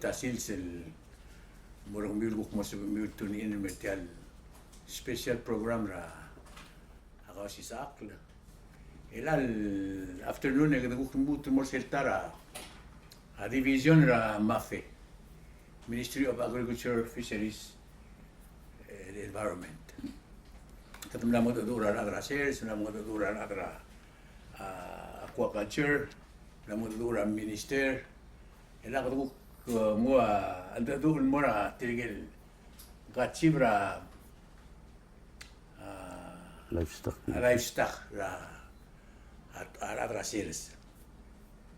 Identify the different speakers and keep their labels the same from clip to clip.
Speaker 1: tasil murang milguk masuk miltun ini metial special program ra ako si sakla. Ilal afternoon na kita kumutu mo seltara a division ra MAFE, Ministry of Agriculture, Fisheries, and Environment. Katum na mo dura adra sales, na mo dura adra aquaculture, na mo dura minister. Ila ko mo anda doon mo na tigil gachibra livestock ra at adra sales.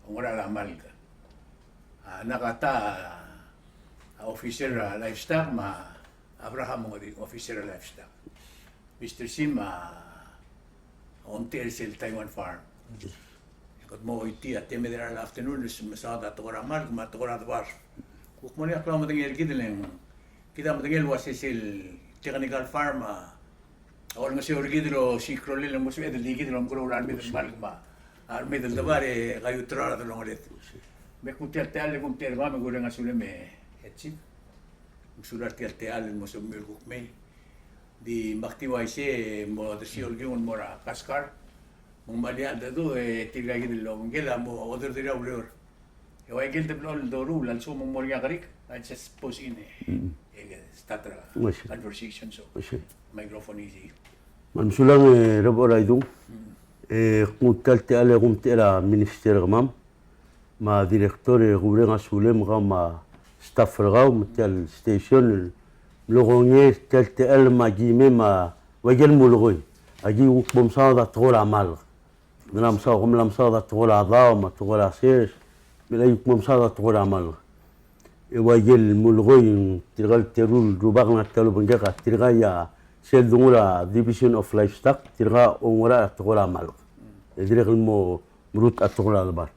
Speaker 1: Ora la malga. Nakata officer livestock ma Abraham mo di officer livestock. Mr. Sim on Telcel Taiwan Farm. Kat mo iti at teme der afternoon masada tora mal ma tora dwar. Kuk mo ni akla mo tingel kidelen. Kita mo tingel wasil technical farm awal nga si orgidro si krolil mo si edel digidro mo kulo armi del mal ma. Armi del dabare kayu trara de longolet. Me kuntial teal le kuntial ma me gure nga sule me etsi. Surar teal mo so mir kuk me. Di maktiwa ise mo de si orgion mo ra kaskar. Mong malian dado tigay din lo ngela mo order dira ulor. E way gel de blol doru lan so mong morya karik. I just post in statra conversation so. Microphone easy.
Speaker 2: Mansulang rabo raidung. Kuntal te ale kumtera minister gamam. Ma director gubernga sulem gama staff ragaw tel station logongye tel te el ma gime ma wajel mulgoy. Agi ukbom sada tola mal. Dalam sa lam sada tola da ma tola ses. Bila ukbom sada tola mal. E wajel mulgoy tirgal terul rubag na telu bengka tirga ya sel dungula division of livestock tirga ongora tola mal. Direk mo murut atola albar.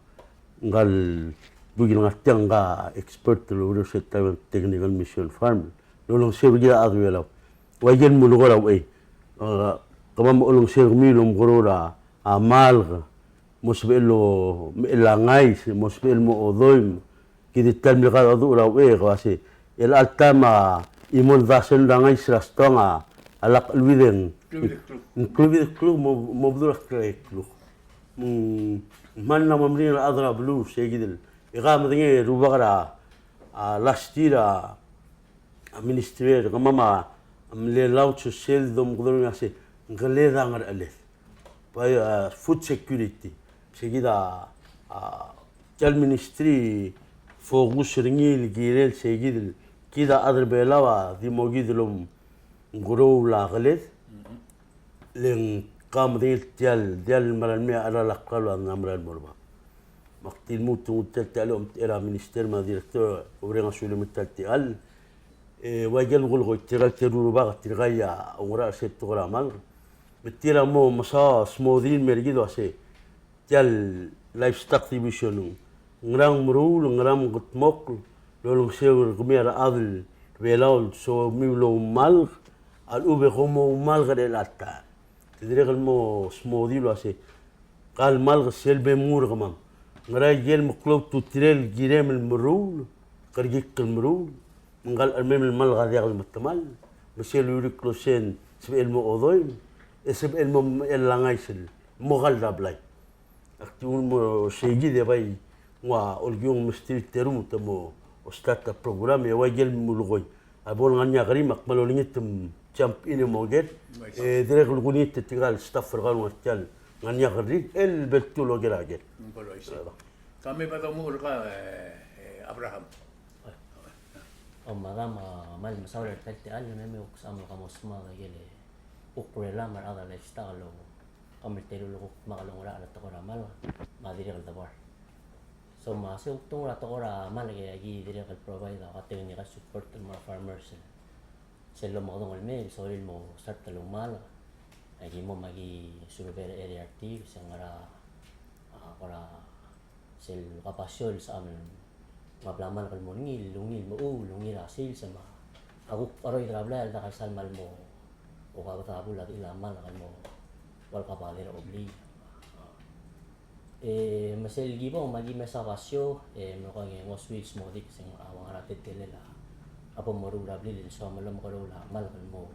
Speaker 2: Ngal bugil ngatang ga expert lo set technical mission farm. Lolong sebija adwela. Wajel mulgora we. Kama mo ulong sermilom gorora amal mosbelo elangais mosbel mo odoim kidi talmi ka adura we kasi el altama imol vasen langais rastonga alak luiden include club mo bdura club man na mamrin adra blue segidel igam dinge rubagara lastira minister kama amle laut sel dom gdor ngase ngaleda ngar alef by food security segida tel ministry fogus ringil girel segidel kida adr belawa di mogidlum ngoro la galet len kam dial maral me ala laqal wa ngamral morba maktil mutu taltalum era minister ma directeur obrenga sulum taltal wajal gulgo tiral teruru ba tirgaya ora set toramal betira mo masa smodil mergido ase tel livestock division ngrang mrul ngram gutmok lolong seur gumera adl velol so miulo mal al ube como mal garelata تدري المو سموديلو أسي قال مالغ السلبي مور غمام غراي جيل مقلوب توتريل جيرام المرول قريق المرول من قال الميم المالغ هذا المتمال مسيل يوريك لوسين سبع المؤذين سبع الم اللانغايسل مغلى بلاي أكتون مو سيجي ده باي وا اليوم مستري تروم تمو استاتا برنامج يواجل ملغوي أبون غنيا غريم أقبلوا لنيتم jump ini موجود درك الغنية تتقال ستاف رغال وتقال غنيا غريب البلتو لو جراجل
Speaker 1: kami pada umur Abraham
Speaker 3: madam mal masawir taltial na may uksam ka mosma gele ukurela mar ada lifestyle lo kami tero lo makalong ora at ko ramal madiri kal tabar so masuk tung ra to ora mal gi dire kal provide ka technical support to mga farmers selo mo dong alme sorry mo start talong mal agi mo magi survey area active sa ngara para sel kapasyon sa amin mablaman kal mo lungil mo lungil asil sa ma ako aroy trabla da kasal mal mo o ka tabul at ilaman kal mo wal ka palir obli Masel gibo magi mesa basyo mo kang ngo switch mo dik sing awang ratit telela apo mo rula bli so malam ko rula mal mo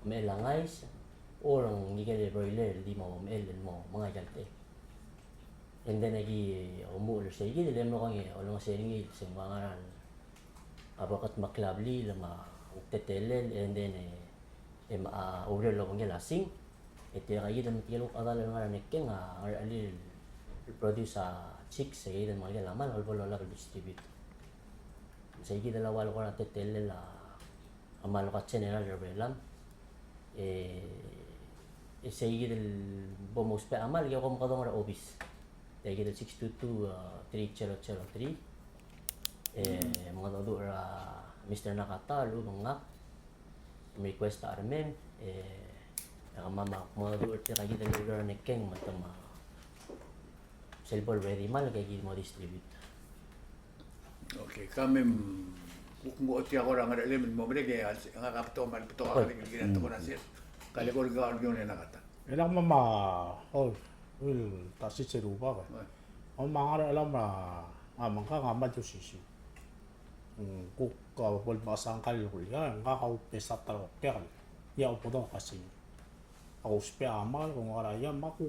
Speaker 3: melangais orang ngigel broiler di mo melen mo mga jante and then lagi umulo sa igi dile mo kang olong seringi sing mga ran abakat maklabli lama tetelel and then over lo kang lasing ito kaya dan kilok adal nga nekken nga alil produce sa chicks sa idan mga laman or wala lang distribute sa igi dalawa ko na tetel la amalo ka general revelam sa igi del bomos pa amal yo ko makadong ra office sa igi del 622-3003 mga dodo ra Mr. Nakata lu mga request armen mama mga dodo kaya del lugar nekken matama cellphone ready mal kaya mo distribute.
Speaker 1: Okay, kami kung ti ako lang element mo bile kaya nga kapto man pito ka rin ginato ko na siya. Kali ko ga yun na nakata.
Speaker 4: Ilang mama will tasi ceruba ka. Mga alam na amang ka nga madyo sisi. Kung kapal masangkal ko yan, kakaupisat taro kaya ya upo daw kasi ako spya amal kung karaya maku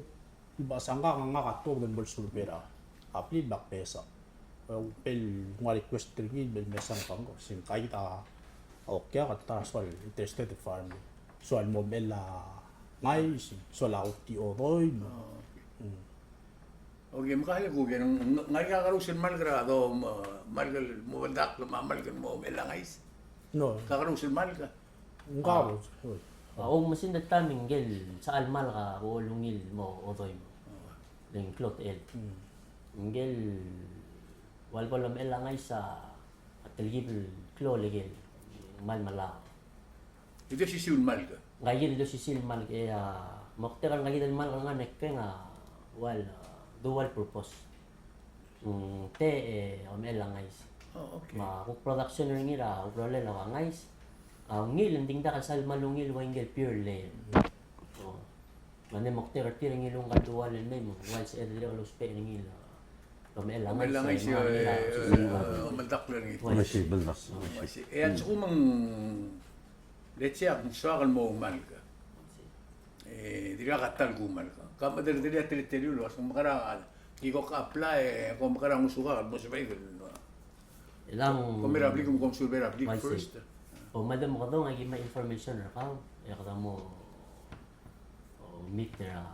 Speaker 4: basangka nga katog ng bolsulpera apli bak pesa pel nga request ringi bel mesang pango sin kaita okya kata sol interested farm so al mobela mai so la uti oroy
Speaker 1: Okay, makahali ko yan. Nga kakarusin malgra do malgal mo bandak malgal mo melangais.
Speaker 4: no
Speaker 1: Kakarusin malga.
Speaker 4: ngaro
Speaker 3: Og masin dat taming gel sa almal ka ulungil mo otoy mo. Ling cloth el. Ngel wal lang elangay sa atligib klo legel mal mala.
Speaker 1: Ito si Siul malga.
Speaker 3: Gayil do si silmal kaya mokteran gayil mal nga nek nga wal dual purpose. Te elangay.
Speaker 1: Oh, okay.
Speaker 3: Ma kung production ring ira ubrole la ngais. Ang ngil ending da kasal malungil wangel pure le. So mane mokter ring ilong kadual le mo once every all spare ring ila.
Speaker 1: Melangay siya maldak lang ito.
Speaker 2: Masih balak.
Speaker 1: At sa kumang let's say kung sakal mo malga. Dili ka katal gumal ka. Kamadali dili at tilitilyo kung makarang iko ka-apply kung makarang usuka mo sa bayo.
Speaker 3: Ilang
Speaker 1: Kung may apply kung sulber apply first.
Speaker 3: o madam mo kadong ay may information ra ka ya kada mo meet na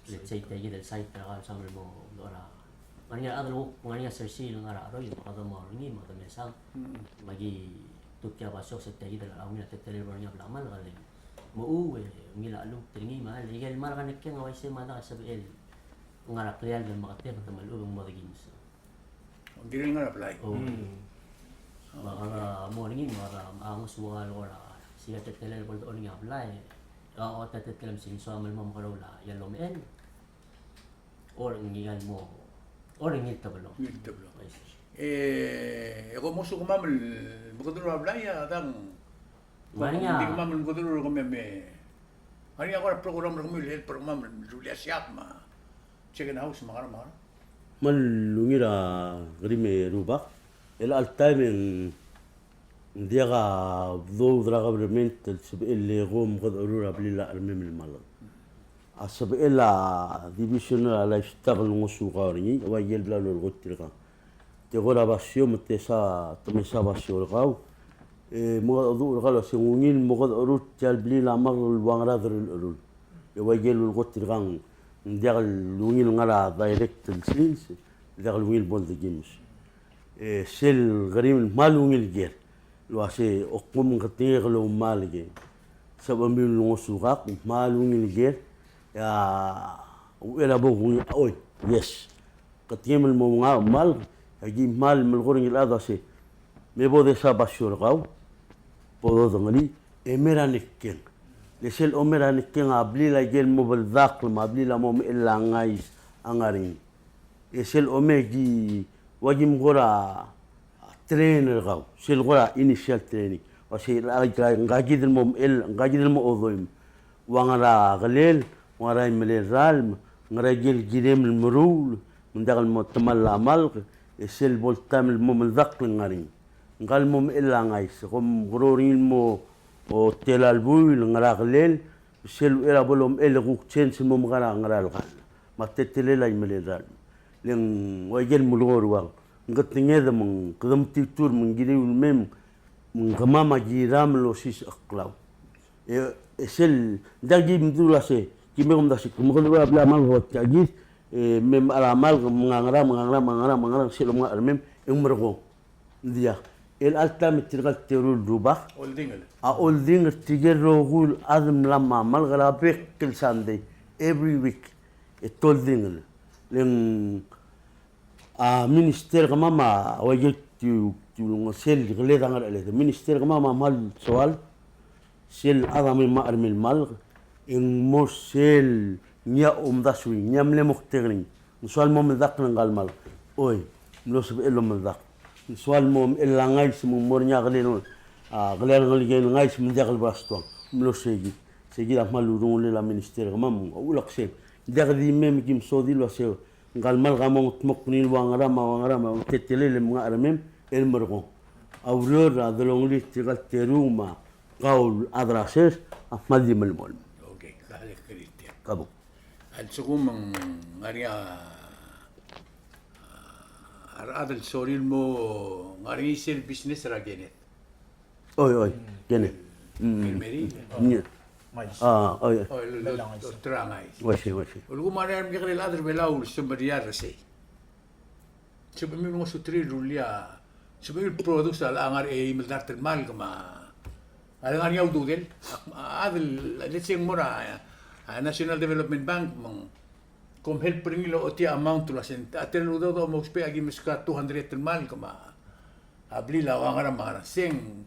Speaker 3: let's say tayo del site ra ka sa mo dora manya adlo manya search nga ra ro yung kada mo ringi mo kada mesang magi tutya basok sa tayo del awin at telever niya blaman kali mo uwe ngila alo tingi mahal igal mar ka nekken away sa mana sa bel nga ra clear ng makate ta malubong mo digin sa
Speaker 1: Ang dili nga apply.
Speaker 3: Baka morning mara angos bukan ora siya tetelan ko doon nga apply o tetelan sin so amal mo karola yan lomen or ngigan mo or ngit tablo
Speaker 1: Dito blo. Ako mo su kumamal bukaduro apply atang.
Speaker 3: Mari
Speaker 1: Hindi
Speaker 3: nga
Speaker 1: kumamal bukaduro kami me. Hari ako program kami lihat program Julia siap ma. Chicken house makara.
Speaker 2: Malungira grime rubak. El altime dia ka do draga brement اللي قوم قد أرورا بليلا أرمي من المال. أصب إلا ديفيشن على يشتغل مسوقارني ويجيل بلا للغت تلقى. تقول أباسيو متسا تمسا باسيو الغاو. موضوع الغاو سيمونين مقد أرور تال بليلا مر الوانغرا ذر الأرول. ويجيل الغت تلقى ديال لونين غرا دايركت السيلز ديال لونين بولد جيمس. سيل غريم مالون الجير لو اسي اقوم كتير لو مالجي سبب من لو سوقاق مالون الجير يا ولا بو اوي يس كتيم المونغا مال يجي مال من الغرين الاذا سي مي بو دي سابا شورغاو بودو دغني اميرانيكين لسيل اميرانيكين ابلي لا جيل موبل ذاق ما ابلي لا موم الا غايس انغارين يسيل اوميجي wajim gora trainer gaw sil gora initial training wasi ngaji del mo odoim wangara galel wangara melel ngaragil ginem المرول من داخل المتمل عمل السيل بولتام المملذق لنغارين ngal mom illa ngais kom grorin mo o telal buil ngaraglel sel era bolom el gukchen sim mom ngaral gal ma tetele la imelal leng wajel mulor wang ngat ngeda mong kedam titur mengiri mem ngamama jiram lo sis aklaw sel dagi mdula se kimem dasi kumgol bla mal hot tagis mem ala mal ngangara sel mem umrgo dia el alta mitirgal terul rubah
Speaker 1: Oldingal.
Speaker 2: a olding tigero gul adam lama malgara bekkel sunday every week it tolding len a minister mama wajek tu sel gele dangar ele minister mama mal soal sel adam ma armil mal in mosel nya daswi nyamle muxtegni soal mom dakna ngal mal oy mlos elo dak soal mom elangay mom mornya galeno galer ngal ngay sim dagal baston mlo segi la malurung le la ministère mam ulak se dagdi mem kim sodi lo se ngal mal gamong tmokni wangara ma tetele le mga mem el mergo awlor adlong li tigal teruma qaul adrases ahmadi malmol
Speaker 1: Okay, dahil Christian.
Speaker 2: kabo
Speaker 1: At sukumang ngari adal soril mo ngari sel business ra genet.
Speaker 2: oy gene
Speaker 1: Meri.
Speaker 4: Mais.
Speaker 2: oy
Speaker 1: Oh, lo trangay.
Speaker 2: wasi
Speaker 1: Ulu kumari ang gikri ladr belaw sumberiyar rase. Sabi mo sutri rulia. Sabi product sa angar mildartel mal kama. Alang yaw dudel. Adal let's say mura National Development Bank mang kom help ringilo oti amount la sen atel do mo spe agi miska 200 mal kama. Abli la angara mara sing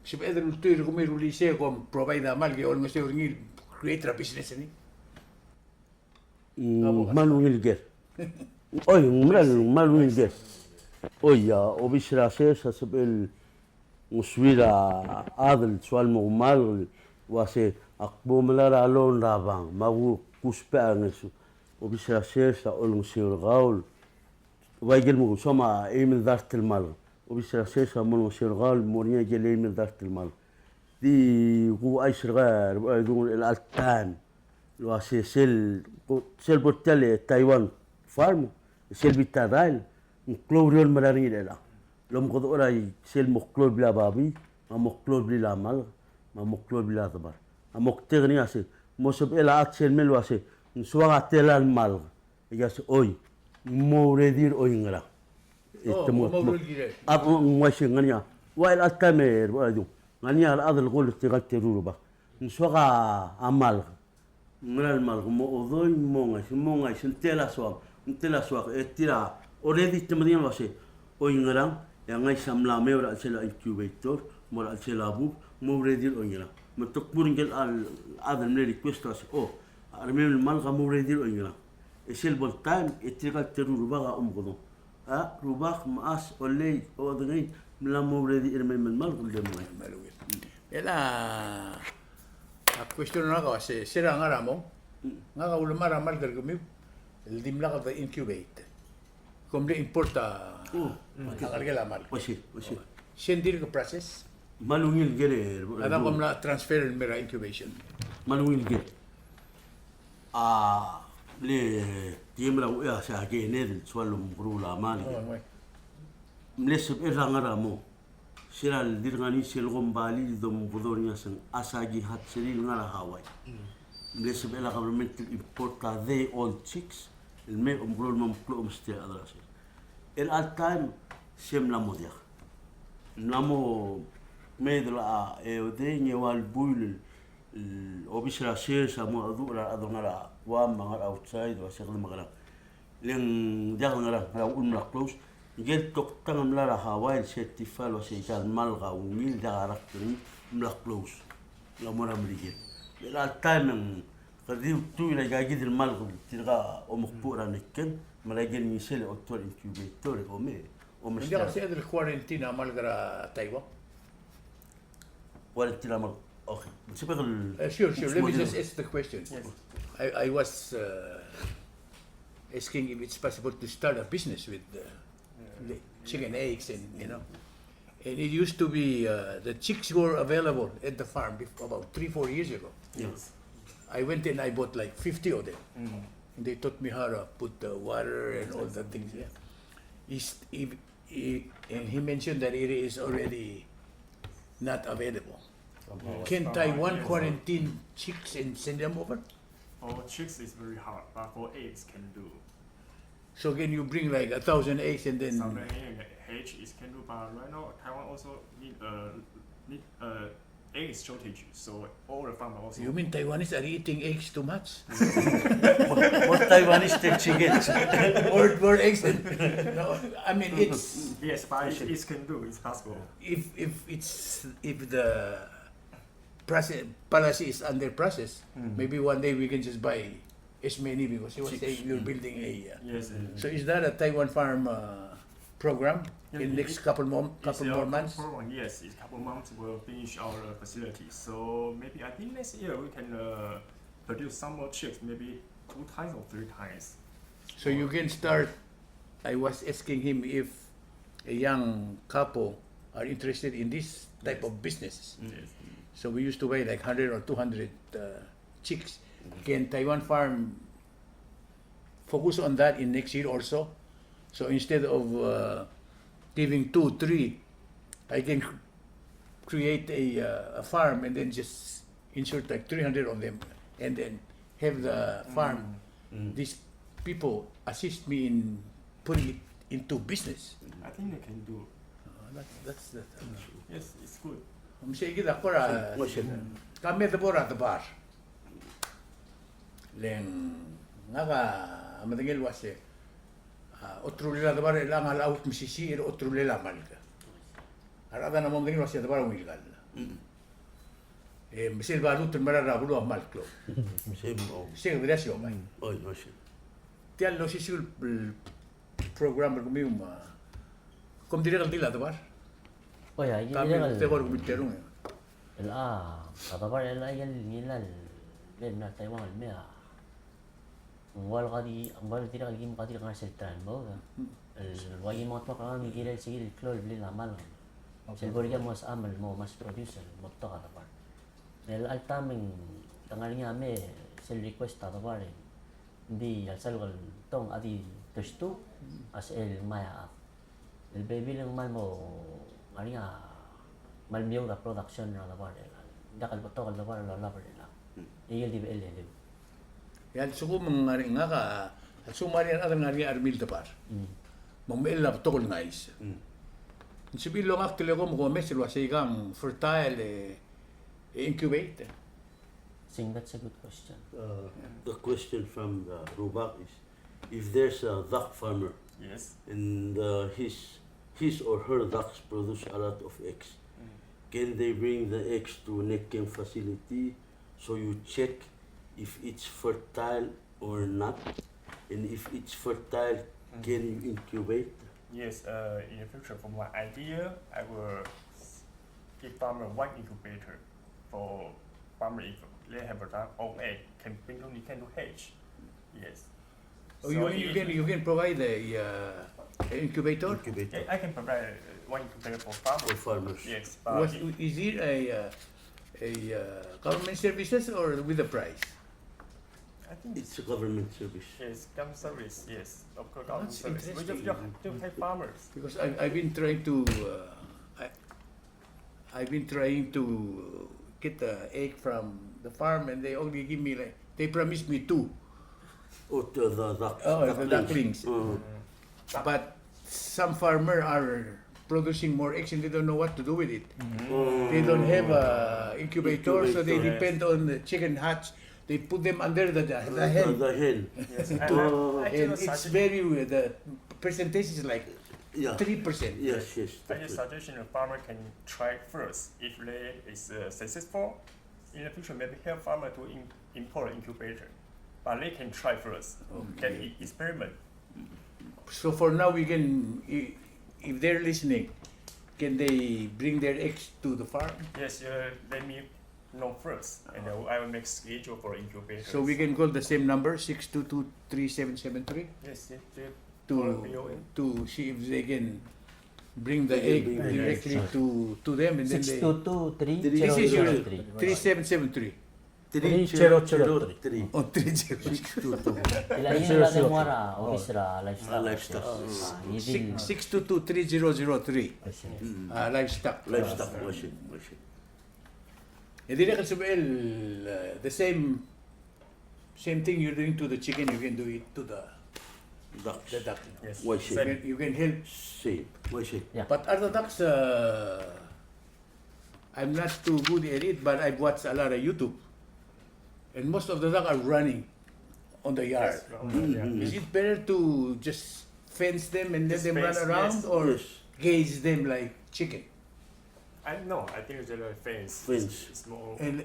Speaker 1: si Pedro Lutoy kumiro lise kom provide mal ge olmo se ringil create a business ni.
Speaker 2: malungil ger oy malungil ger oy ya obisra sa sabel muswira adal sual mo mal wase akbo melara alon rabang magu kuspa ngesu obisra sa olong sir gaul wajel mo soma emil dartel mal obisra sa mo sir gaul mornya gel emil dartel mal di gu aisragar dun el altan wase sel botele Taiwan farm sel bitaral clorion marani lela lom ko ora sel moklo bila babi ma moklo bila mal ma moklo bila tabar a mokterni ase mosob ela aksel mel wase suwa telal mal yas oy mo redir oy ngara
Speaker 1: mo gire.
Speaker 2: ab ngwashi ngania wail atamer wadu ngania al adl gol tigatteru ba suwa amal ngral mal mo odoy mo ngai tela swak etira already temadian wase oy ngara yang ngai samla me ora sela incubator mora sela bu mo redir oy ngara matok buringel al adal me request wase armem mal ga mo redir oy ngara esel bol time etira teru ba ga godo rubak maas olay odngay mla mo redir irmem mal gol dem
Speaker 1: Maluwit. Ela a question na ka se sira ngara mo. Nga ka ulamara mal gargumi. El dimla ka incubate. Kom de importa agargela mal.
Speaker 2: wasi
Speaker 1: Sendir ka process.
Speaker 2: malungil gere
Speaker 1: Ada kom na transfer mera incubation.
Speaker 2: malungil gere le tiemra uya sa ge ne del sualo mgrula mali mlesib irangara mo siral dirngani sel gombali dom budornya sang asagi hat siril ngara hawai mlesib ela government importa they all chicks el me umgrul mom plum ste adrase el al time sem la modia namo medla de nyewal buil obisra sesa mo adura adongara wa mangar outside wa segel magara len jagal ngara ra ulmla close gel tok tangam la hawail certified wa sejal malga umil dagarak tuni mla close la mora mligel la time qadiu tu ila gagid al malga tilga o mkhpura nekken malagel misel autor incubator o me o
Speaker 1: Hindi
Speaker 2: mshta
Speaker 1: kasi el quarantine mal gara Taiwan.
Speaker 2: wala tilama okay sipag
Speaker 1: Sure. Let me just ask the question. I was asking if it's possible to start a business with the chicken eggs and And it used to be the chicks were available at the farm about 3-4 years ago.
Speaker 2: Yes.
Speaker 1: I went and I bought like 50 of them. And they taught me how to put the water and all the things. Yeah. And he mentioned that it is already not available. Can Taiwan quarantine chicks and send them over?
Speaker 5: For chicks it's very hard, but for eggs can do.
Speaker 1: So can you bring like 1,000 eggs and then?
Speaker 5: Some eggs is can do, but right now Taiwan also need eggs shortage. So all the farmers also.
Speaker 1: You mean Taiwanese are eating eggs too much?
Speaker 2: What Taiwanese take chickens?
Speaker 1: More eggs than, no, I mean it's
Speaker 5: Yes, but it can do. It's possible.
Speaker 1: if the process policy is under process, maybe one day we can just buy as many because he was saying you're building a.
Speaker 5: Yes.
Speaker 1: So is that a Taiwan farm program in next couple more months?
Speaker 5: Yes, in couple months we'll finish our facility. So maybe I think next year we can produce some more chicks, maybe 2 times or 3 times.
Speaker 1: So you can start. I was asking him if a young couple are interested in this type of business.
Speaker 5: Yes.
Speaker 1: So we used to weigh like 100 or 200 chicks. Can Taiwan farm focus on that in next year also? So instead of giving 2, 3, I can create a farm and then just insert like 300 of them and then have the farm. These people assist me in putting it into business.
Speaker 5: I think they can do.
Speaker 1: That's that.
Speaker 5: Yes, it's good.
Speaker 1: Sige da kora kami the bora the bar. Leng naga amadingil wase otro lela the bar lang alaut misisi otro lela malka. Arada na mong dingil wase the bar wilgal. Misil balut mara rabulo malklo. Sige gracio mai.
Speaker 2: Oy, oye.
Speaker 1: Tial lo sisul program kumium kom direct dila the bar.
Speaker 3: Oye, ahí
Speaker 1: Kami
Speaker 3: llega
Speaker 1: te gor kumiterung.
Speaker 3: katabar nilal len na Taiwan mea wal tira lagi mukati kan seltran mo el wagi mo to kan mi kira sigil klol bli la mal sel boriga mas amal mo mas producer mo to katabar el altaming tangalinga me sel request katabar di al salgal tong adi testu as el maya el baby lang mal mo alinga malmiyong la production na katabar dakal po to katabar la labar nila igil di bel ele
Speaker 1: Yan suko mangari nga ka sumari ang ngari armil tapar. Mamela tokol ngais. Sibilo nga telekom ko mesel wa sigang fertile incubate.
Speaker 3: think that's a good question.
Speaker 2: The question from Rubak is, if there's a duck farmer
Speaker 5: Yes.
Speaker 2: and his or her ducks produce a lot of eggs, can they bring the eggs to Nekem facility so you check if it's fertile or not, and if it's fertile, can you incubate?
Speaker 5: Yes, in the future, from my idea, I will give farmer 1 incubator for farmer if they have a own egg, can bring only can do hatch. Yes.
Speaker 1: Oh, you can provide the incubator.
Speaker 2: Incubator
Speaker 5: Yeah, I can provide 1 incubator for farmers.
Speaker 2: for farmers.
Speaker 5: Yes, but
Speaker 1: Is it a government services or with a price?
Speaker 5: I think
Speaker 2: It's a government service.
Speaker 5: yes, government service. Yes, of course, government
Speaker 1: That's
Speaker 5: service. We just
Speaker 1: interesting.
Speaker 5: have to pay farmers.
Speaker 1: Because I've been trying to I've been trying to get the egg from the farm and they only give me they promised me 2.
Speaker 2: Oh, to the duck,
Speaker 1: The ducklings.
Speaker 2: Oh,
Speaker 1: But some farmer are producing more eggs and they don't know what to do with it.
Speaker 2: oh.
Speaker 1: They don't have a incubator, so they
Speaker 2: Incubator.
Speaker 1: depend on the chicken hatch. They put them under the hen.
Speaker 2: The hen.
Speaker 5: Yes,
Speaker 1: And it's very the percentage is like
Speaker 2: Yeah.
Speaker 1: 3%.
Speaker 2: Yes, yes.
Speaker 5: I just suggestion the farmer can try first. If they is successful, in the future maybe help farmer to import incubator. But they can try first. Can experiment.
Speaker 1: So for now, we can, if they're listening, can they bring their eggs to the farm?
Speaker 5: Yes, let me know first, and then I will make schedule for incubators.
Speaker 1: So we can call the same number 6223773
Speaker 5: yes, yes,
Speaker 1: to see if they can bring the egg
Speaker 2: bring the
Speaker 1: directly to them, and then they
Speaker 3: 622
Speaker 1: This is your
Speaker 3: 3003.
Speaker 1: 3773
Speaker 4: 3003.
Speaker 1: or 30
Speaker 3: Ila ila de mora ofisra livestock.
Speaker 2: Livestock.
Speaker 3: Yidin
Speaker 1: 6223003 livestock.
Speaker 2: Livestock, ماشي.
Speaker 1: And then the same thing you're doing to the chicken, you can do it to the
Speaker 2: Ducks.
Speaker 1: duck.
Speaker 5: yes.
Speaker 2: ماشي.
Speaker 1: You can help.
Speaker 2: Same. ماشي.
Speaker 1: But other ducks, I'm not too good at it, but I've watched a lot of YouTube. And most of the ducks are running on the yard. Is it better to just fence them and let
Speaker 5: Just
Speaker 1: them run
Speaker 5: fence,
Speaker 1: around,
Speaker 5: yes.
Speaker 1: or
Speaker 2: Yes.
Speaker 1: gauge them like chicken?
Speaker 5: I think it's a fence.
Speaker 2: Fence.
Speaker 5: It's more.
Speaker 1: And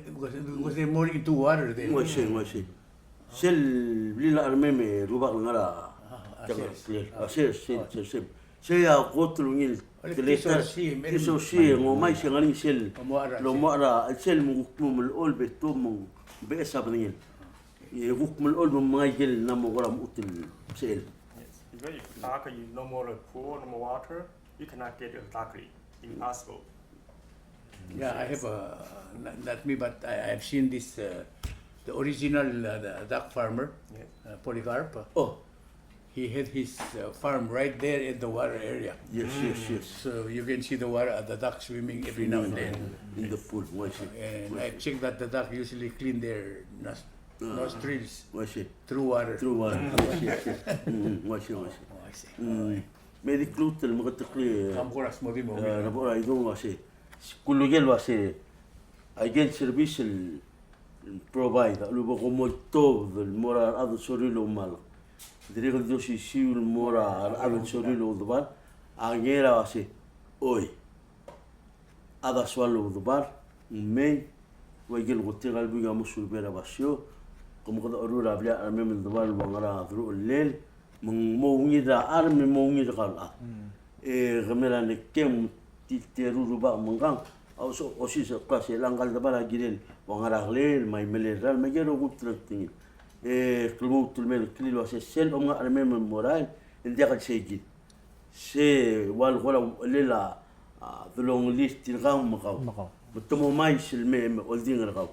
Speaker 1: was they more into water then?
Speaker 2: ماشي. سل بليلا أرمي ربع لنا سل سيا قوت لونيل تلاتة شيء وما يشغلين سل لو ما أرى سل مقوم الأول بتوم بأسا بنيل يقوم الأول ما يجل نام غرام قتل سل
Speaker 5: Yes. Because if darker, you no more pool, no more water, you cannot get it darkly. Impossible.
Speaker 1: Yeah, I have not me, but I have seen this the original the duck farmer,
Speaker 5: Yes.
Speaker 1: Polycarp.
Speaker 2: Oh
Speaker 1: He had his farm right there in the water area,
Speaker 2: yes
Speaker 1: so you can see the water, the duck swimming every now and then.
Speaker 2: in the pool ماشي
Speaker 1: And I checked that the duck usually clean their nostrils
Speaker 2: ماشي
Speaker 1: through water.
Speaker 2: ماشي
Speaker 1: Oh, I see.
Speaker 2: ميدي كلوت المغتقلي
Speaker 1: Kamkuras mo din mo.
Speaker 2: ربنا يدوم واسي كل جيل واسي أجل سيرفيس البروفايد اللي بقوم التوب المورا هذا سوريلو مال دريق دوشي شيو المورا هذا سوريلو ضبار أجيرا واسي أوي هذا سوالو ضبار مين ويجيل غتي قلبي قاموسو بيرا باسيو قم قد أرورا بلا أرمي من ضبار الوغرا ذرو الليل من موغي دا أرمي موغي دا قال غمرا نكيم تيرو ربا منغان أو سو أوسيس قاسي لانغال دبارا جيرين وانغراغليل ماي مليرال ما جيرو غوترتين كلمو تلميل كليل واسي سيل أمغا أرمي من مورايل اندي قد سيجي سي والغولا ليلا ذلون ليست تلغام مغاو بتمو ماي سلمي أولدين رغاو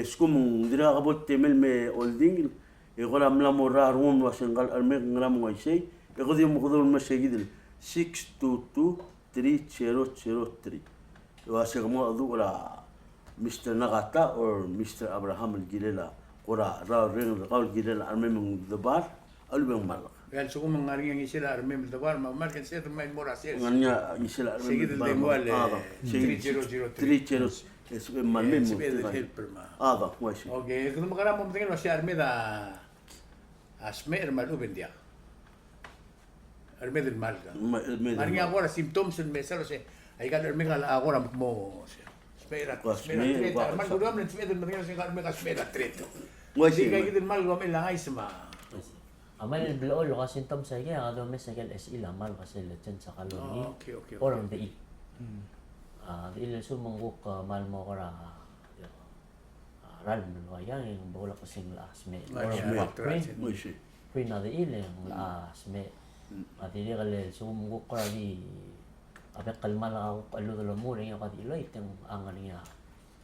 Speaker 2: سكوم درا غبوت تمل مي أولدين يغولا ملا مورا رون واسنغال أرمي غرام وايسي يغذي مغذور المساجد 6223003 واسيغمو أذو ولا مستر نغاتا أو مستر أبراهام الجليلا قرا را رين رقاو الجليلا أرمي من دبار ألبن مالك
Speaker 1: Kaya suko mangaring ang isila armem the bar market set may mora sales.
Speaker 2: غنيا يسلا أرمي
Speaker 1: Sige del dengual 3003.
Speaker 2: 3003 مالمين
Speaker 1: helper ma.
Speaker 2: هذا ماشي
Speaker 1: Okay, kung makara mo tingin si arme da asme ermal uben dia. Arme del malga. Maring agora symptoms en mesalo se ay kan arme kala agora mo spera treta. Man gudo am net del maring se arme ka spera treta. Di kay del malga me langay sama.
Speaker 3: Amal bilo lo kasi tom sa kaya ado mes na es ilamal kasi lechen sa kaloni.
Speaker 1: Okay.
Speaker 3: Orang de il sumanguk mal mo kara ral mo yang bola ko sing las me.
Speaker 2: ماشي
Speaker 3: Pre na de il ang las me. Atili kale sumanguk kara di abek kalmal ako alu lo mo rin yung kadi lo itong ang niya.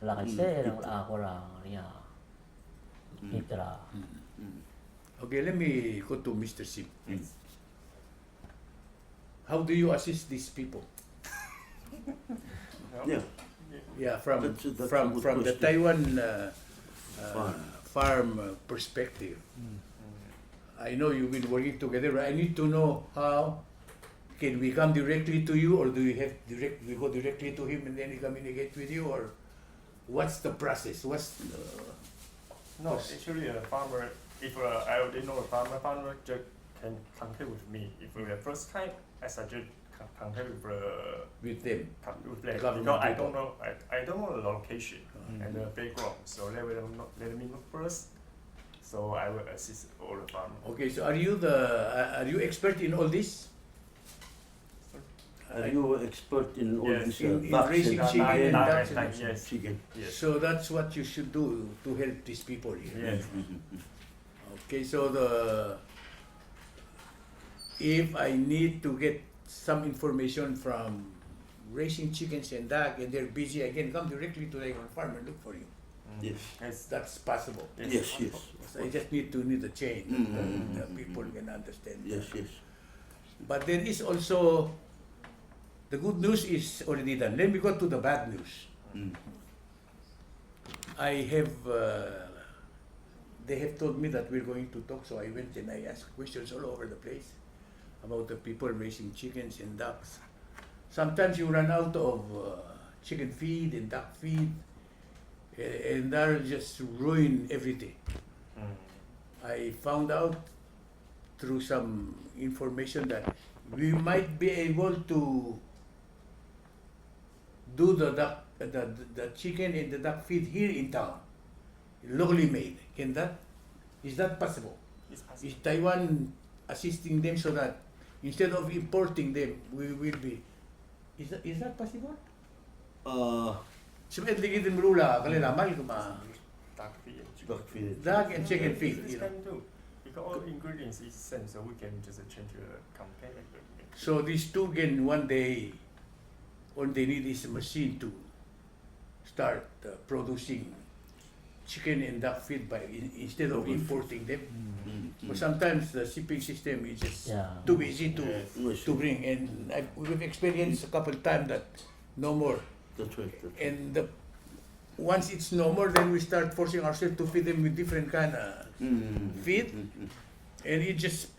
Speaker 3: Lakay ser ang ako ra niya. Itra.
Speaker 1: Okay, let me go to Mr. Sim. How do you assist these people?
Speaker 2: Yeah
Speaker 1: Yeah, from
Speaker 2: That's a
Speaker 1: from
Speaker 2: good
Speaker 1: the
Speaker 2: question.
Speaker 1: Taiwan farm perspective. I know you've been working together. I need to know how can we come directly to you, or do we have we go directly to him and then he communicate with you, or what's the process?
Speaker 5: No, actually, a farmer, if I already know a farmer just can contact with me. If the first time, I suggest contact
Speaker 1: with them?
Speaker 5: with
Speaker 1: The
Speaker 5: them
Speaker 1: government
Speaker 5: because I
Speaker 1: people.
Speaker 5: don't know, I don't know the location and the background. So let me know first. So I will assist all the farmers.
Speaker 1: Okay, so are you expert in all this?
Speaker 2: Are you expert in all
Speaker 5: Yes.
Speaker 2: this
Speaker 1: In
Speaker 2: ducks
Speaker 1: raising
Speaker 2: and
Speaker 1: chicken and ducks
Speaker 5: Like, yes.
Speaker 2: chicken?
Speaker 5: Yes.
Speaker 1: So that's what you should do to help these people here.
Speaker 5: Yes.
Speaker 1: Okay, so if I need to get some information from raising chickens and duck and they're busy, I can come directly to the farm and look for you.
Speaker 2: Yes.
Speaker 5: Yes.
Speaker 1: That's possible.
Speaker 2: Yes, yes.
Speaker 1: So I just need the chain.
Speaker 2: Mm.
Speaker 1: The people can understand.
Speaker 2: Yes, yes.
Speaker 1: But there is also, the good news is already done. Let me go to the bad news.
Speaker 2: Mm.
Speaker 1: I have, they have told me that we're going to talk, so I went and I asked questions all over the place about the people raising chickens and ducks. Sometimes you run out of chicken feed and duck feed, and that'll just ruin everything. I found out through some information that we might be able to do the chicken and the duck feed here in town, locally made. Is that possible?
Speaker 5: It's possible.
Speaker 1: Is Taiwan assisting them so that instead of importing them, we will be? Is that possible? Sebenarnya kita merula kalau ramal kuma
Speaker 5: Duck feed and chicken.
Speaker 2: Duck feed.
Speaker 1: duck and chicken feed.
Speaker 5: This
Speaker 1: You know.
Speaker 5: can do. Because all ingredients is same, so we can just change the container.
Speaker 1: So these two can one day, all they need is a machine to start producing chicken and duck feed instead of importing them. But sometimes the shipping system is just
Speaker 3: Yeah.
Speaker 1: too easy
Speaker 5: Yes.
Speaker 1: to bring, and we've experienced a couple times that no more.
Speaker 2: That's right. That's right.
Speaker 1: And once it's no more, then we start forcing ourselves to feed them with different kind of feed, and it just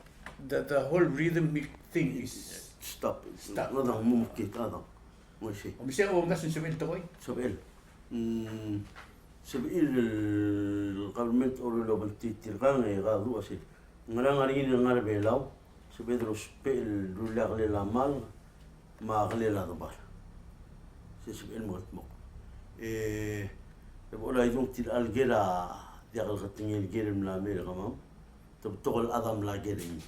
Speaker 1: the whole rhythmic thing is.
Speaker 2: Stop.
Speaker 1: Stop.
Speaker 2: هذا ممكن هذا مو شيء.
Speaker 1: ومسيا ومغاس نسمي التقوي.
Speaker 2: سبيل سبيل القرمت أو لو بنتي تلقاني غادو أسي نرى غارين نرى بيلاو سبيل رسبيل دولا غلي لامال ما غلي لا ضبار سبيل مرتمق بقول أيضا تل الجرا ديال الغتني الجرا من الأمير غمام تبتغل أضم لا جرين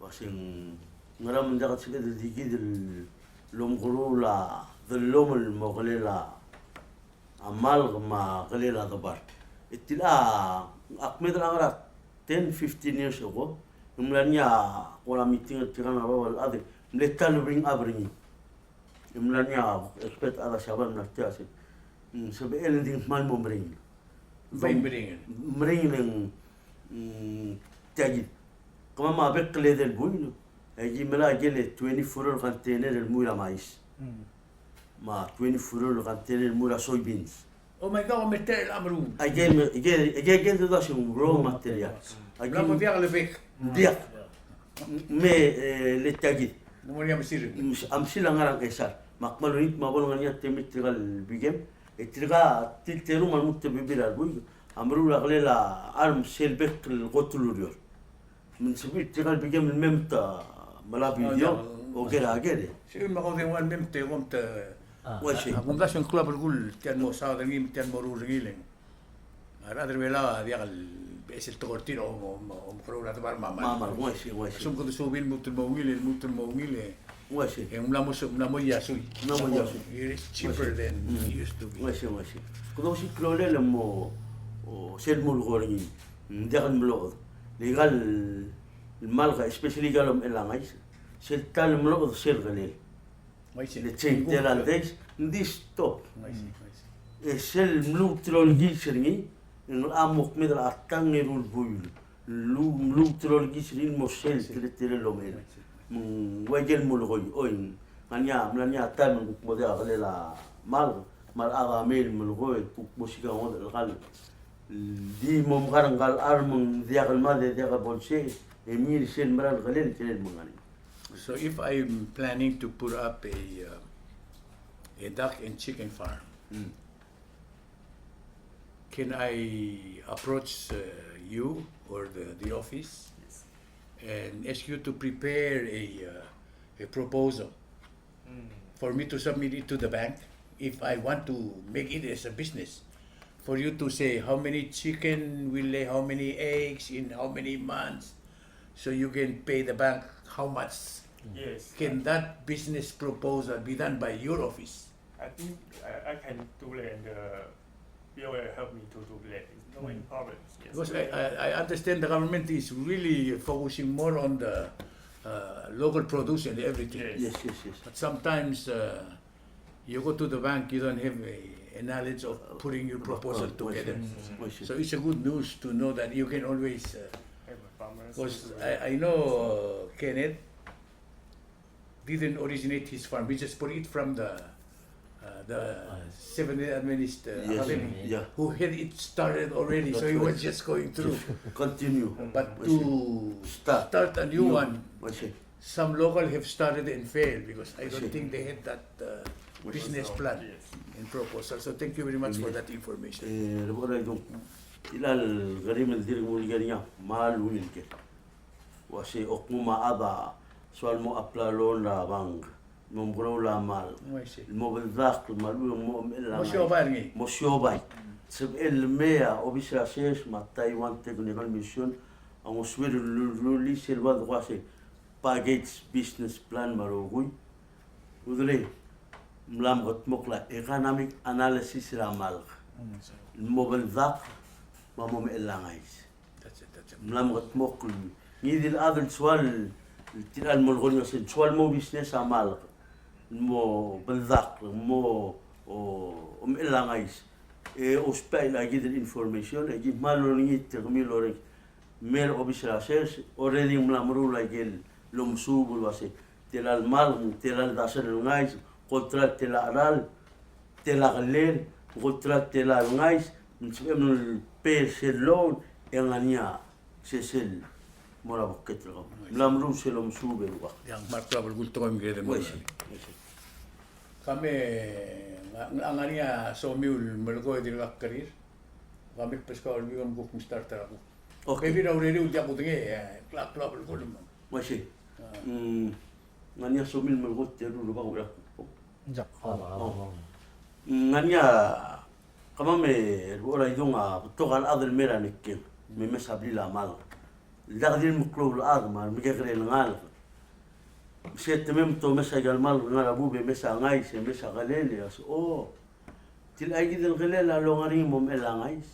Speaker 2: واسين نرى من دقة سبيل ديجيد لوم غرولا ذلوم المغليلا عمال ما غليلا ضبار اتلا أقمد الأغراض 10-15 years ago ملانيا ولا ميتين تيرانا بابا الأذي ملتالو برين أبريني ملانيا إكبت على شباب نرتاسي سبيل دين مال مبرين
Speaker 1: Vain beringen.
Speaker 2: مرين تاجد كما ما بقى لذا البوينو يجي ملا جل 24 غنتينر المولا مايس ما 24 غنتينر المولا سوي بينز
Speaker 1: Oh my God, meter الأمر.
Speaker 2: again ده شو raw materials
Speaker 1: لما بيغلى بيك.
Speaker 2: بيع مي للتاجد
Speaker 1: نمر يا مسير.
Speaker 2: مش أمشي لعنارن إيشار مقبلونيت ما بقولون غنيا تمت تغل بيجم تلقى تلتيرو ما المكتب بيلا البوي أمرو لغلي لا أرم سيل بيك القتلوريور من سبيل تغل بيجم الممتا ملا فيديو وكذا كذا
Speaker 1: شو ما قصدي وان قمت
Speaker 2: وشيء
Speaker 1: قمت عشان كلاب القول كان مو صار رجيم كان مرو رجيلين. هذا ولا ديال بس التورتين أو مقرورة تبار
Speaker 2: ما
Speaker 1: ما.
Speaker 2: مر وشيء
Speaker 1: شو كنت سوبين الموت المويل.
Speaker 2: وشيء
Speaker 1: ملا ياسوي.
Speaker 2: ملا ياسوي.
Speaker 1: It's cheaper than it used to be.
Speaker 2: وشيء كده وشيء كلولة لما سيد مولغورين ندخل ملوض لقال الملغى especially قالهم إلا عايز سيد تال ملوض سيد غليل
Speaker 1: ما يصير.
Speaker 2: لتشين تلال ديش ندي ستوب
Speaker 1: ما يصير.
Speaker 2: سيد ملوك تلولجي شرني إنه أمك مثل أتاني رول بويل ملوك تلولجي شرني موسيل تلتير لومين من وجل ملغوي أوين هنيا ملانيا تال من مودي غليلا مال أغاميل ملغوي موسيقى مود الغال دي ممغرن قال أرمن ذيك الماضي ذيك بولشي يميل شيل مرال غليل تلين مغاني.
Speaker 1: So if I'm planning to put up a duck and chicken farm, can I approach you or the office
Speaker 5: Yes.
Speaker 1: and ask you to prepare a proposal for me to submit it to the bank if I want to make it as a business? For you to say how many chicken will lay how many eggs in how many months, so you can pay the bank how much
Speaker 5: Yes.
Speaker 1: Can that business proposal be done by your office?
Speaker 5: I think I can do that, and will help me to do that. It's no any problems. Yes.
Speaker 1: Because I understand the government is really focusing more on the local produce and everything.
Speaker 5: Yes.
Speaker 2: Yes.
Speaker 1: But sometimes you go to the bank, you don't have a knowledge of putting your proposal together. So it's a good news to know that you can always,
Speaker 5: Have a farmers.
Speaker 1: because I know Kenneth didn't originate his farm. He just put it from the Seventh-day Adventist Academy,
Speaker 2: Yeah.
Speaker 1: who had it started already. So
Speaker 2: That's
Speaker 1: he was
Speaker 2: right.
Speaker 1: just going through.
Speaker 2: Continue.
Speaker 1: But to
Speaker 2: Start.
Speaker 1: start a new one,
Speaker 2: I see.
Speaker 1: some local have started and failed because I
Speaker 2: I see.
Speaker 1: don't think they had that business
Speaker 5: So,
Speaker 1: plan
Speaker 5: Yes.
Speaker 1: and proposal. So thank you very much for that information.
Speaker 2: Rubora idong ilal garim el dir mul garinya mal wil ke. Wasi okuma ada soal mo aplalo la bang. Nombro la mal.
Speaker 1: I see.
Speaker 2: Mo بالذاق المالو mo ملا.
Speaker 1: What's your barangay?
Speaker 2: mo siobay. Sab el mea obisra ses ma Taiwan Technical Mission ang uswir luli silwa wasi package business plan marugui. Udre ملام مقلا economic analysis ramal الموبل ذاك ما مو مقلانايز
Speaker 1: That's it.
Speaker 2: ملام مقل نيدي الأذن سؤال تلال ملغوني سؤال مو بيسنس عمال مو بالذاك مو مقلانايز أسبوع أجد الانفورميشن أجد مالو نيت تغميل أوريك مير أوبيسراسيس already ملام رولا جل لمسوب والواسي تلال مال تلال داسر النايز contrat tela aral, tela galel, contrat tela ngais, من البير لون إنغانيا سيسل مرا بكت لهم لامرو سلام سوبر وقت
Speaker 1: Yang markabel gulto kami grade mo.
Speaker 2: ويش
Speaker 1: Kami ang ania so miul melgo di la karir. Kami pesca mi on buk starter ako.
Speaker 2: Okay.
Speaker 1: Maybe already uja ko tingi klap gul.
Speaker 2: ويش ngania somil melgot teru lupa ko
Speaker 4: Ja.
Speaker 2: ngania kama me ora idunga togal adel mera nikke me mesabli la mal dagdil muklo al ma me gagre ngal مشيت تمام تو مسا قال مال انا ابوبي مسا غايس مسا غليل يا او تل اجد الغليل لو غريمهم الا غايس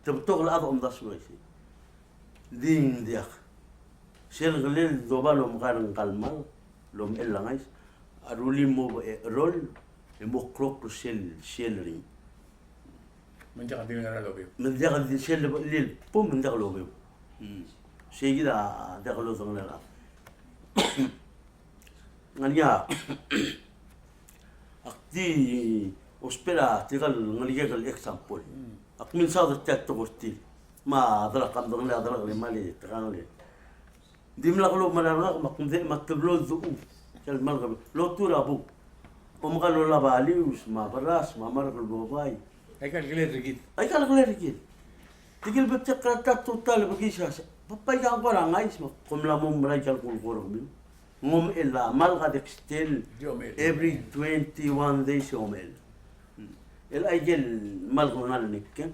Speaker 2: تبتغل اضم ذا شويسي دين ديخ شيل غليل دوبالهم غارن قال لهم الا غايس ارولي مو رول مو كروك شيل رين
Speaker 1: Menja ka dinga na lobi.
Speaker 2: من داخل شيل ليل بوم من داخل بيو شيء كده داخل ثغنا ngania akti ospera tigal ngalige gal example akmin sa da tat to gosti ma adra kam dong le adra le mali trangle dimla ko maranga makum de maktablo zu kal malga lo tura bu om galo la bali us ma baras ma mar ko bobai
Speaker 1: Ay kan gilir rigid.
Speaker 2: ay kala kala rigid tigil betek tat total bagisa papay ka parang ayos mo kumla mo mray kal kulkuro mi ngom illa malga dextel
Speaker 1: Diomel.
Speaker 2: every 21 days yomel el ajel malga ngal nikken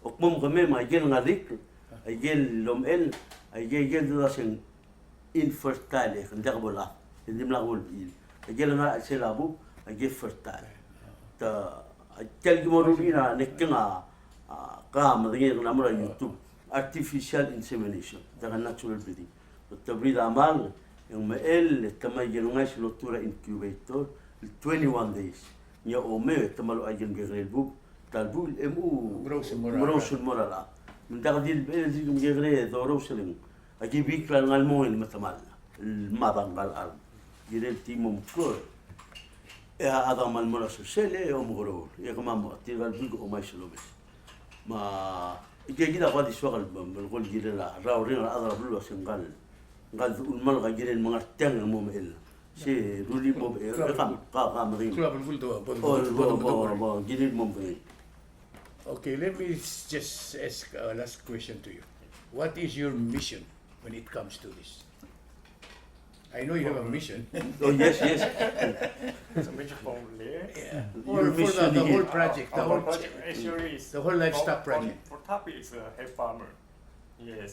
Speaker 2: okmom kame ma ajel ngadik ajel lomel ajel dasen infertile ndak bola hindi mlagol il ajel nga selabu ajel fertile ta ajel gimorina nikkenga قام دقيق نعمل يوتيوب artificial insemination ده natural breeding والتبريد عمال يوم ال تماجن ناس لطورة incubator 21 days يا أمي تملو أجن بغير البوب تالبو الأمو مروس المورا من تقدير بين زيكم بغير دروس لهم أجيب يكلا نالموين مثلا المادن بالأرض جريل تيمو مكور يا هذا مال مراس سلة يوم غرور يا كمان تيجي البيج وما يسلوبس ما يجي كده قاعد يشتغل بالقول جيران راورين أضرب له سنقال قال الملغى جيران مغتين المومئل شيء رولي موب رقم قام رين
Speaker 1: Club gulto.
Speaker 2: أو جيران مومئل
Speaker 1: Okay, let me just ask a last question to you. What is your mission when it comes to this? I know you have a mission.
Speaker 2: oh yes
Speaker 5: It's a major problem there.
Speaker 1: For the whole project,
Speaker 5: The whole project actually is
Speaker 1: the whole livestock project.
Speaker 5: For topic is help farmer. Yes,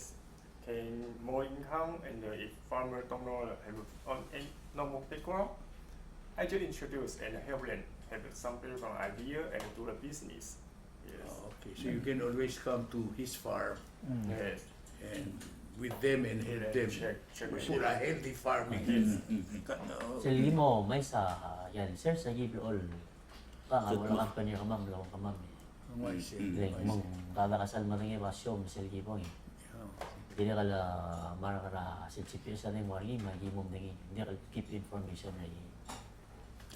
Speaker 5: can more income, and if farmer don't know have on no more background, I just introduce and help them have some background idea and do the business. Yes.
Speaker 1: Okay, so you can always come to his farm
Speaker 5: Yes.
Speaker 1: and with them and help them
Speaker 5: Check
Speaker 1: for a healthy farming.
Speaker 5: Yes.
Speaker 1: No.
Speaker 3: Sili mo, may sa yan, sir, sa Gibeol. Wala company ka ma'am, lawang ka ma'am.
Speaker 1: Oh, I see.
Speaker 3: Like, mong dadakasal mo rin iba, siyom, sili Gibong eh.
Speaker 1: Oh.
Speaker 3: Hindi ka la, marakara, sensipyo sa nang wari, magimong naging, hindi ka keep information na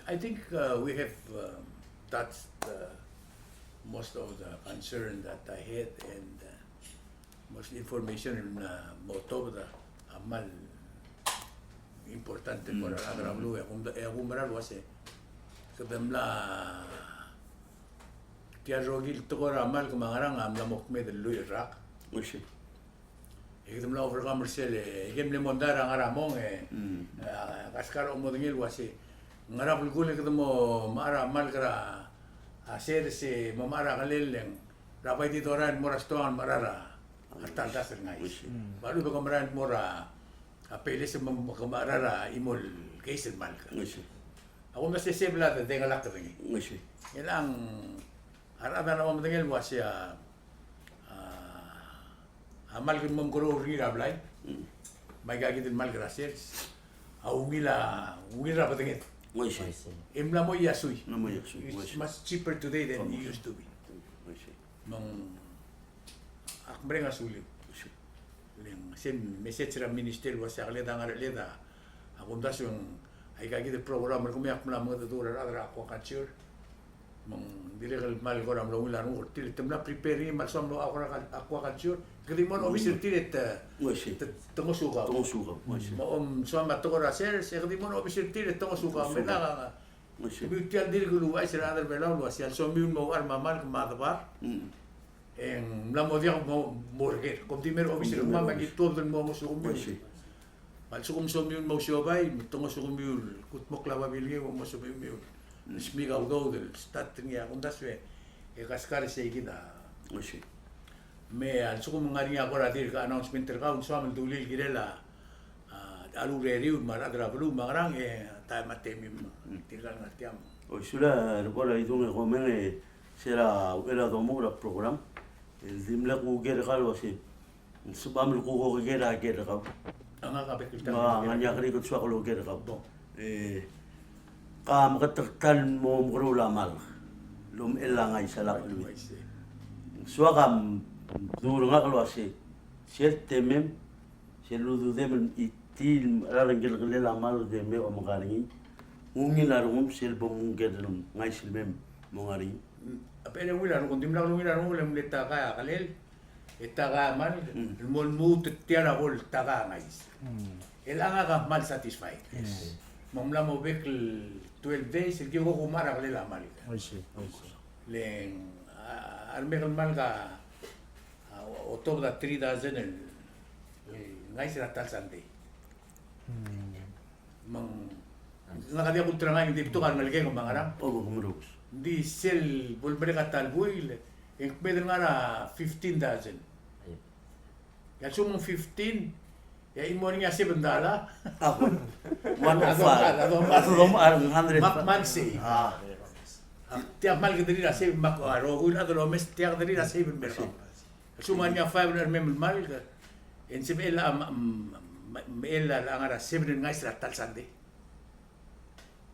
Speaker 1: I think we have touched most of the concern that I had, and most information na moto da amal importante para agravlo kung maral wase kadam la kaya rogil to ko amal kumangarang am la mokme de lu Iraq
Speaker 2: Oye.
Speaker 1: ikdam la over commercial igem le mondara ngaramong kaskar omodingil wase ngarap gule kadam mo mara amal kara hacer se mamara kaleleng rapay dito ran morastoan marara ataldas ngais baru ba kamaran mora apele sa kamarara imol kaisen malka
Speaker 2: Oye.
Speaker 1: ako mas sesebla de tengalak ringi
Speaker 2: Oye.
Speaker 1: yan ang harada na mamadangil mo siya amal kin mong kuro rira blay may gagitin mal gracias ungila patangit
Speaker 2: Oye.
Speaker 1: imla mo yasui
Speaker 2: No me digas.
Speaker 1: it's much cheaper today than it used to be
Speaker 2: Oye.
Speaker 1: mang akbre nga sulit ling sen message ra minister wa sa leda nga leda akong das yung ay kagit program ko miyak mla mga dura ra aquaculture mang dilegal mal ko ram lo ulan ko til temla prepare mal som lo aquaculture kadi mo officer tilet
Speaker 2: Oye.
Speaker 1: tungo suka
Speaker 2: Tunggu suka. Oye.
Speaker 1: mo so ma to ra ser se kadi mo officer tilet tungo suka mena nga
Speaker 2: Oye.
Speaker 1: Butial dir ko luway sila adar belaw lo siya so mi mo arma mal kumadabar en la modia mo morger kom timer officer ma magi todo mo mo sukum
Speaker 2: Oye.
Speaker 1: mal sukum so mi mo siobay tungo sukum mi kut mo klava bilge mo so mi smiga do del stat niya kung daswe e kaskar se gida
Speaker 2: Oye.
Speaker 1: me al sukum ngari ako radir ka announcement ka un so am dulil girela alu reriu maradra blu magrang e ta matemi tigal ngatiam
Speaker 2: Oye, sudah recuerda itu ngomongnya será era domora program. El dimla ku ger kalo si. Subam lu ku ger kau.
Speaker 1: anga ka bekilta
Speaker 2: Ma nganya kali ku suak lu ger kau. Kam ketertal mo mgrula mal. Lum elangai salak lu. Suakam dur ngaklo si. Siet temem selu dem itil ralang gel gel amal de me o mangani. Ngungin larung sel bom gedrum ngai silmem mongari.
Speaker 1: apele wila no dimla no wila no lem leta ka kalel etaga mal mon mut tiara gol taga ngais el anga ka mal satisfied momla mo bek 12 days el gigo kumara kalel amal
Speaker 4: Oye.
Speaker 1: len arme mal ka otob da 3000 el ngais ra tal sande mang ngakadia kulturangan hindi tukan malike ko mangarang
Speaker 2: Oh, kumurus.
Speaker 1: di sel volver a tal buil en pedro ngara 15,000 ya sumong 15 ya imo niya 7 dala
Speaker 2: Ako. 105.
Speaker 1: Adom
Speaker 2: 100.
Speaker 1: man say tiap mal que tenir save mak aro un adolo mes tiap tenir save merko suman niya 500 mem mal en se ela ela la ngara 7 ngais ra tal sande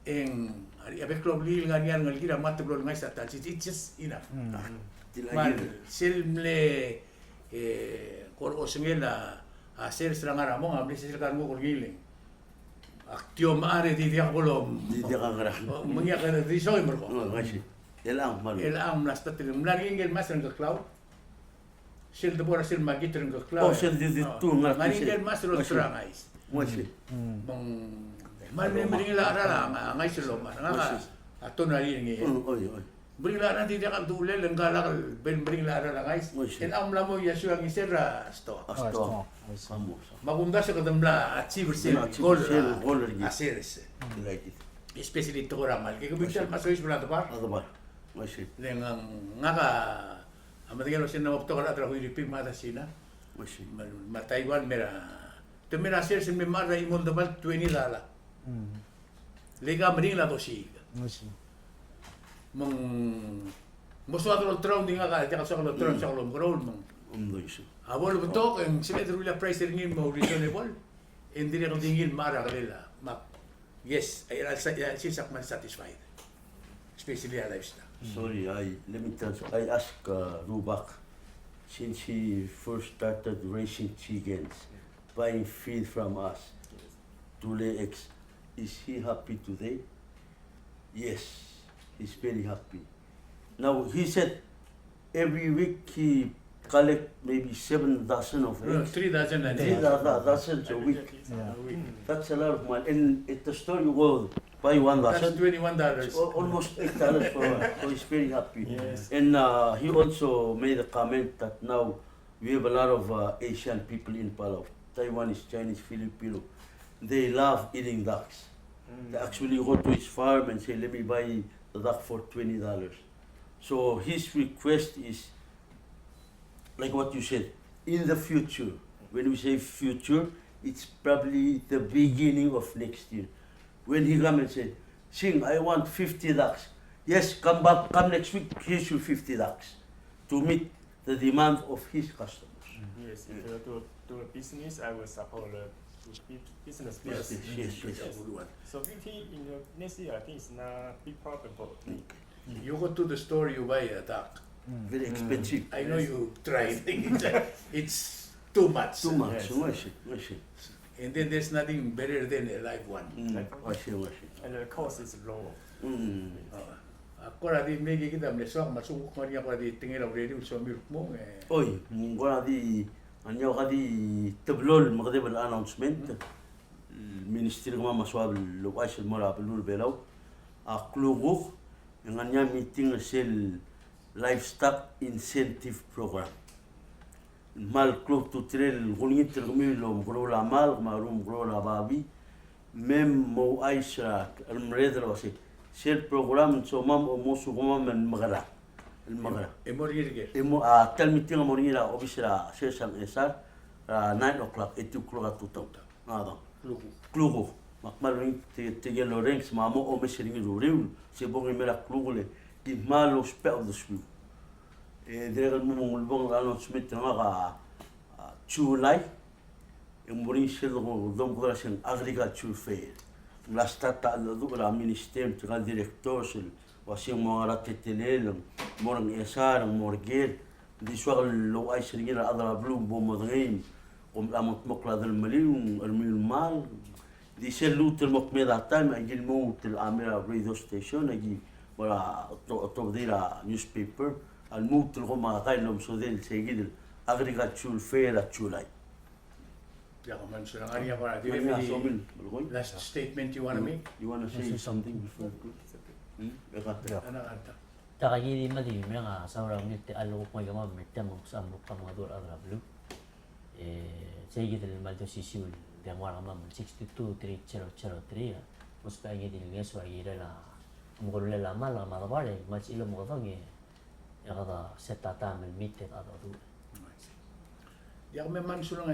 Speaker 1: en ari abe club lil nganian ngal gira mat blo ngai sa tal it's just enough mal selmle kor osngela hacer strangara mo amle sel kan mo giling aktio mare di dia kolom
Speaker 2: Di dia kangara.
Speaker 1: mengia kana di soy merko
Speaker 2: Oh, ngasih. Elang malu.
Speaker 1: el am nasta til mlagi ngel mas ng cloud sel de bora sel magit ng cloud
Speaker 2: Oh, sel di tu ngat.
Speaker 1: ngani ngel mas ro strangais
Speaker 2: Ngasih.
Speaker 1: mong mal me mringila ara ngai selo man nga ato na rin ngi
Speaker 2: Oh, oi.
Speaker 1: bringla na di ka dule lang galak ben bringla ara guys en am la mo yasu ang isera sto
Speaker 2: Asto. Vamos.
Speaker 1: magunda sa kadamla achieve sel gol
Speaker 2: Gol lagi.
Speaker 1: aseres
Speaker 2: Lagi.
Speaker 1: especially to ramal ke kubital masois bula to par
Speaker 2: Ada bar. Ngasih.
Speaker 1: lengang nga ka amatigelo sin na opto kala tra huy pig mata sina
Speaker 2: Masih.
Speaker 1: Ma Taiwan mera. Te mera ser se me mara I mon daval $20. Lega mending la dosi.
Speaker 4: Masih.
Speaker 1: Moso atro trau dinga ka ja sa lo trau sa lo grol mong.
Speaker 2: Doiso.
Speaker 1: Abol betok en se metro la price ringin mo reasonable. En dire ko dingin mara galela. Ma yes, I sak man satisfied. Especially a livestock.
Speaker 2: Sorry, let me tell you, I asked Rubak, since he first started raising chickens, buying feed from us to lay eggs, is he happy today? Yes, he's very happy. Now, he said every week he collect maybe 7 dozen of
Speaker 1: No,
Speaker 2: eggs.
Speaker 1: 3 dozen and
Speaker 2: 3 dozens a week.
Speaker 4: Yeah.
Speaker 2: That's a lot of money. And at the store you go buy 1
Speaker 1: That's
Speaker 2: dozen.
Speaker 1: $21.
Speaker 2: Almost $8 for one, so he's very happy.
Speaker 5: Yes.
Speaker 2: And he also made a comment that now we have a lot of Asian people in Palau, Taiwanese, Chinese, Filipino. They love eating ducks. They actually go to his farm and say, let me buy the duck for $20. So his request is, like what you said, in the future. When we say future, it's probably the beginning of next year. When he come and say, Sing, I want 50 ducks. Yes, come next week, here's your 50 ducks to meet the demand of his customers.
Speaker 5: Yes, if you do a business, I will support the business
Speaker 2: Yes,
Speaker 5: first.
Speaker 2: yes, yes.
Speaker 5: So 50 in the next year, I think it's not big problem.
Speaker 1: You go to the store, you buy a duck.
Speaker 2: Very expensive.
Speaker 1: I know you tried. It's too much.
Speaker 2: Too much,
Speaker 5: Yes.
Speaker 2: much.
Speaker 1: And then there's nothing better than a live one.
Speaker 2: Washi.
Speaker 5: And the cost is low.
Speaker 1: Ako di megi kita mlesok masuk ko niya ko di tingel of radio so miruk mo eh.
Speaker 2: Oy, mungkona di anyaw ka di tablol makadib ang announcement. Ministry ko maswab luway sil mora pelur belaw. Kluguk yung anya meeting sil Livestock Incentive Program. Mal klug tu trel gunit tergumilo mgrola mal marum mgrola babi. Mem mo aisha almredra wasi. Sel program so mam o mosu goma men magara. El magara.
Speaker 1: Emorgir.
Speaker 2: Emo tal meeting morira obisra sesam esar 9 o'clock 8 o'clock tutok. Nada. Klugo. Makmal ring te Lorenz mamo o mesering ruriu se bongi mera klugole di malo spell of the school. There mo mulbong announcement nga July yung muring sila ko dom ko sing agriculture fair. Last tata do la minister tra director sil wasing mga ratetenel morang esar ang morgel di swag lo ay sirgira adra blue bomodrin amot mokla del malium armil mal di sel lutel mokmeda time agil mo til amira radio station agi wala to dira newspaper al mutul ko mga kailom so del segid agriculture fair at July.
Speaker 1: Ya man so lang ariya para di
Speaker 2: Manya
Speaker 1: maybe
Speaker 2: sobil balgoy.
Speaker 1: last statement you wanna make?
Speaker 2: You wanna say something before?
Speaker 1: Ano kanta?
Speaker 3: Takagili mali mga sa orang nite alo ko yung mga merta mo sa mo pa mga dur adra blue. Sige del mal sisul de wala mam 62303 mos pa ngi dil ngeso ira la mo ko la mal la ma bare ma ilo mo ko ngi ya kada setata mel mitte ada du.
Speaker 1: Di ako may man so lang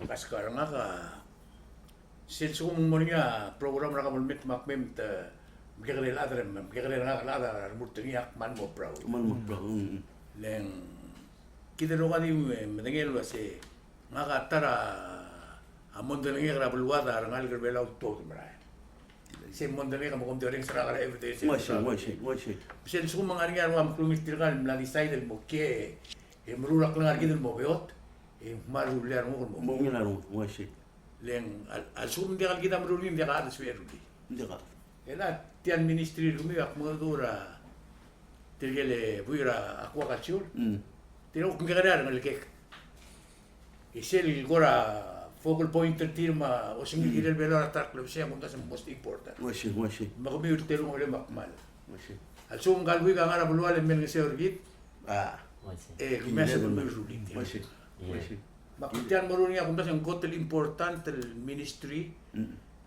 Speaker 1: kaskar nga ka sila mo niya program na kamulmit makmem ta bigyan nila adrem bigyan nila nga kada murtiniak man mo proud
Speaker 2: Man mo bro.
Speaker 1: leng kita ro kani medengelo se nga katara amon de nga bulwada rangal gerbela to mara se mon de nga mo kom ring sara kala everyday se
Speaker 2: Washi.
Speaker 1: sila sumo mga nga mo klumit tirkan mlani side mo ke mrurak lang argid mo beot marular mo mo
Speaker 2: Mungkin aro washi.
Speaker 1: leng al sum dia kita merulin dia ka asweru di
Speaker 2: Hindi ka.
Speaker 1: ela tian ministry rumi ak mo dura tirgele buira aquaculture tiro kung kagara ng kek isel gora focal point tirma o singi kilel belo attack lo siya kung kasi most important
Speaker 2: Washi.
Speaker 1: makumi urtelo mo le makmal
Speaker 2: Washi.
Speaker 1: al sum galwi ka ngara bulwal men ngi seorgit kumesa mo merulin
Speaker 2: Washi.
Speaker 1: Makitian mo rin nga kung kasi ang kotel important el ministry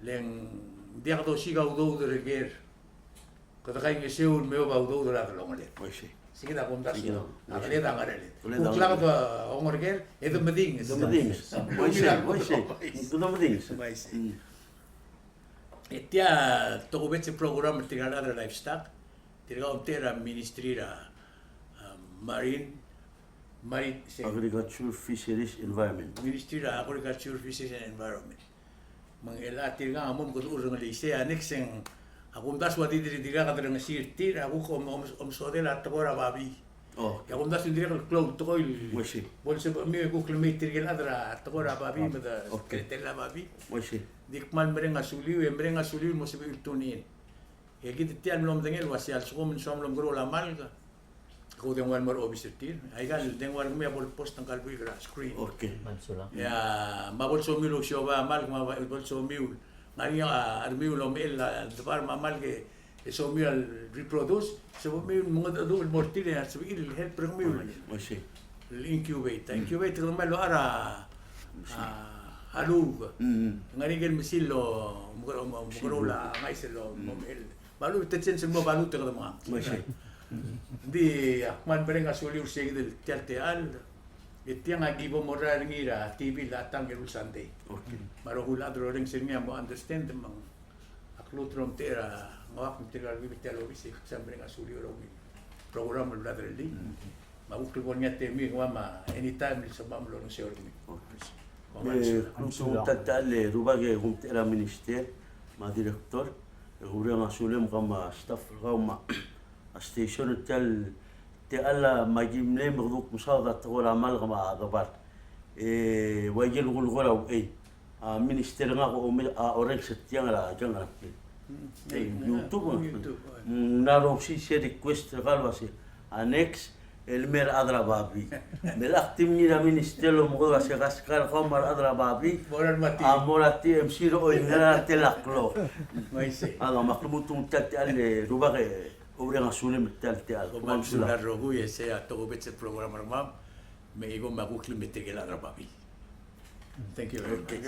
Speaker 1: leng dia ka to sigaw do de reger kada kay ngi seul meo ba do la lo ngale
Speaker 2: Washi.
Speaker 1: Sige na kung
Speaker 2: Sige na.
Speaker 1: Nakalit ang aralit.
Speaker 2: Ulit
Speaker 1: Kung
Speaker 2: ang-
Speaker 1: lang ito, ongorgel, ito mading.
Speaker 2: Dumadings. Moise. Dumadings.
Speaker 1: Sumaisi. Itia, tokubet si program tinggal ada livestock. Tinggal ontera ministry marine,
Speaker 2: Agriculture, Fisheries, Environment.
Speaker 1: Ministry of Agriculture, Fisheries and Environment. Mga tinggal amom ko urang lise annex ang ako das wadi diri ka ng sirti ako ko sodel at ko babi.
Speaker 2: Oh,
Speaker 1: Ako das diri ka cloud to koil.
Speaker 2: Moise.
Speaker 1: Bolsa mi ko kilometer gel adra at ko babi mada
Speaker 2: Okay.
Speaker 1: tela babi.
Speaker 2: Moise.
Speaker 1: Dikman merenga suliu mo sabi tunin. Ya gitu tian belum dengel wasial sukum lom gro la malga. Ako den war mar obisirtir. Ay gal den war mi abol post ang kalbu gra screen.
Speaker 2: Okay.
Speaker 3: Mansula.
Speaker 1: Ya mabol so milo shoba mal ma bol so mil. Ngani armiu lo mel dabar ma mal ke so mil reproduce so mil mga do mortir ya so il help mil.
Speaker 2: Moise.
Speaker 1: Incubate ko malo ara alug. Ngani gel misilo mugorola ngaiselo momel. Balu tetsen mo balu te ko mo.
Speaker 2: Moise.
Speaker 1: Di man berenga suliu segi del terteal. Itiang agibo morar ngira TV latang gel sante.
Speaker 2: Okay.
Speaker 1: Marohula dro ring senya mo understand mang aklutrom tera ngawak mitigal bibitelo bisi sambre nga suliu ro program lo ladre di. Mabukli ko niya temi ngama anytime sa mamlo no seor mi.
Speaker 2: Kung tatale, rubage kung tera minister, ma director, hurang asulem kama staff kama station tel te ala magimle magduk musada wala mal kama gabat. Wajil gulgula minister nga ko orek setyang la jangan YouTube naro si request kalwasi annex elmer adra babi melaktim ni la minister lo mo kasi kaskar kamar adra babi
Speaker 1: Morar mati.
Speaker 2: amorati MC ro inera telaklo
Speaker 1: Maise.
Speaker 2: aga makmutung tat ale rubage obre ngasulim tat al
Speaker 1: Kuman sular rogu ya saya to bet se program mam me igo magukli metegela rababi. Thank you very much.